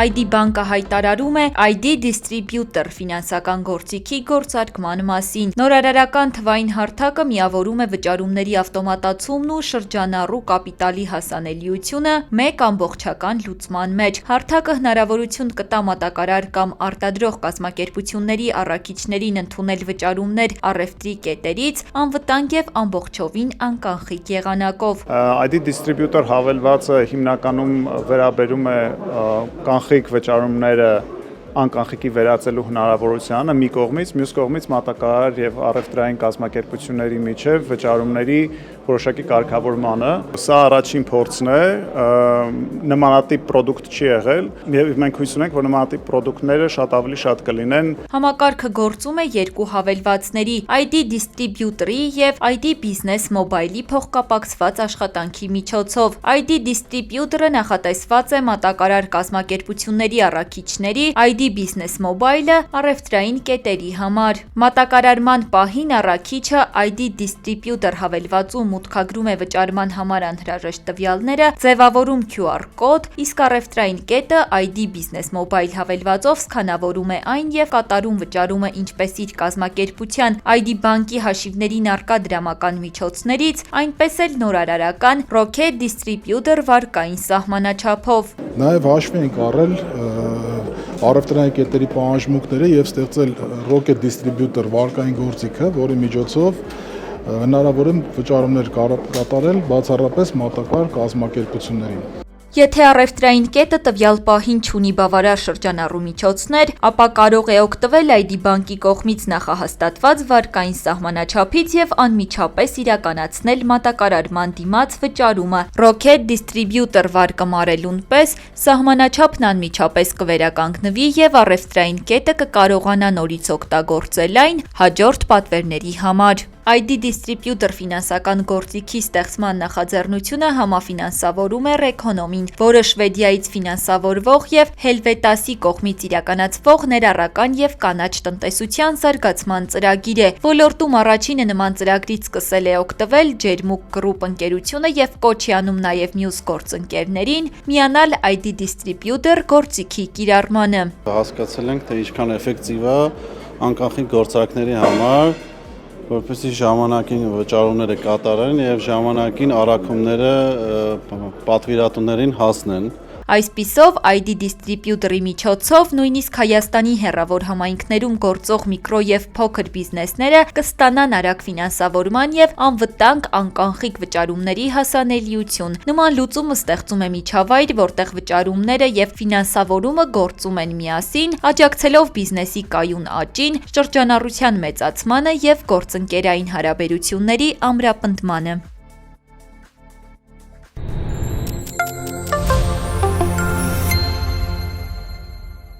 ID բանկը հայտարարում է ID Distributor ֆինանսական գործիքի գործարկման մասին։ Նորարարական թվային հարթակը միավորում է վճարումների ավտոմատացումն ու շրջանառու կապիտալի հասանելիությունը մեկ ամբողջական լուծման մեջ։ Հարթակը հնարավորություն կտա մատակարար կամ արտադրող կազմակերպությունների առաքիչներին ընդունել վճարումներ առևտրի կետերից անվտանգ եւ ամբողջովին անկանխիկ եղանակով։ ID Distributor հավելվածը հիմնականում վերաբերում է կանխիկ վճարումները անկանխիկի վերածելու հնարավորությանը մի կողմից, մյուս կողմից մատակարար եւ առևտրային կազմակերպությունների միջև վճարումների որոշակի կարգավորմանը։ Սա առաջին փորձն է, նմանատիպ պրոդուկտ չի եղել եւ մենք հույս ունենք, որ նմանատիպ պրոդուկտները շատ ավելի շատ կլինեն։ Համակարգը գործում է երկու հավելվածների՝ ID Distributor-ի եւ ID Business Mobile-ի փոխկապակցված աշխատանքի միջոցով։ ID Distributor-ը նախատեսված է մատակարար կազմակերպությունների առաքիչների, ID Business Mobile-ը առևտրային կետերի համար։ Մատակարարման պահին առաքիչը ID Distributor հավելվածում մուտքագրում է վճարման համար անհրաժեշտ տվյալները, ձևավորում QR կոդ, իսկ առևտրային կետը ID Business Mobile հավելվածով սկանավորում է այն եւ կատարում վճարումը ինչպես իր կազմակերպության ID բանկի հաշիվներին առկա դրամական միջոցներից, այնպես էլ նորարարական Rocket Distributor վարկային սահմանաչափով։ Նաեւ հաշվի ենք առել առևտրային կետերի պահանջմունքները եւ ստեղծել Rocket Distributor վարկային գործիքը, որի միջոցով հնարավոր է վճարումներ կատարել բացառապես մատակարար կազմակերպություններին։ Եթե առևտրային կետը տվյալ պահին չունի բավարար շրջանառու միջոցներ, ապա կարող է օգտվել ID բանկի կողմից նախահաստատված վարկային սահմանաչափից եւ անմիջապես իրականացնել մատակարարման դիմաց վճարումը։ Rocket Distributor վարկը մարելուն պես սահմանաչափն անմիջապես կվերականգնվի եւ առևտրային կետը կկարողանա նորից օգտագործել այն հաջորդ պատվերների համար։ ID Distributor ֆինանսական գործիքի ստեղծման նախաձեռնությունը համաֆինանսավորում է Reconomին, որը Շվեդիայից ֆինանսավորվող եւ Հելվետասի կողմից իրականացվող ներառական եւ կանաչ տնտեսության զարգացման ծրագիր է։ Ոլորտում առաջինը նման ծրագրից սկսել է օգտվել Ջերմուկ Group ընկերությունը եւ կոչ է անում նաեւ մյուս գործընկերներին միանալ ID Distributor գործիքի կիրառմանը։ Հասկացել ենք, թե ինչքան էֆեկտիվ է անկանխիկ գործարքների համար, որպեսզի ժամանակին վճարումները կատարեն եւ ժամանակին առաքումները պատվիրատուներին հասնեն։ Այսպիսով ID Distributor-ի միջոցով նույնիսկ Հայաստանի հեռավոր համայնքներում գործող միկրո եւ փոքր բիզնեսները կստանան արագ ֆինանսավորման եւ անվտանգ անկանխիկ վճարումների հասանելիություն։ Նման լուծումը ստեղծում է միջավայր, որտեղ վճարումները եւ ֆինանսավորումը գործում են միասին, աջակցելով բիզնեսի կայուն աճին, շրջանառության մեծացմանը եւ գործընկերային հարաբերությունների ամրապնդմանը։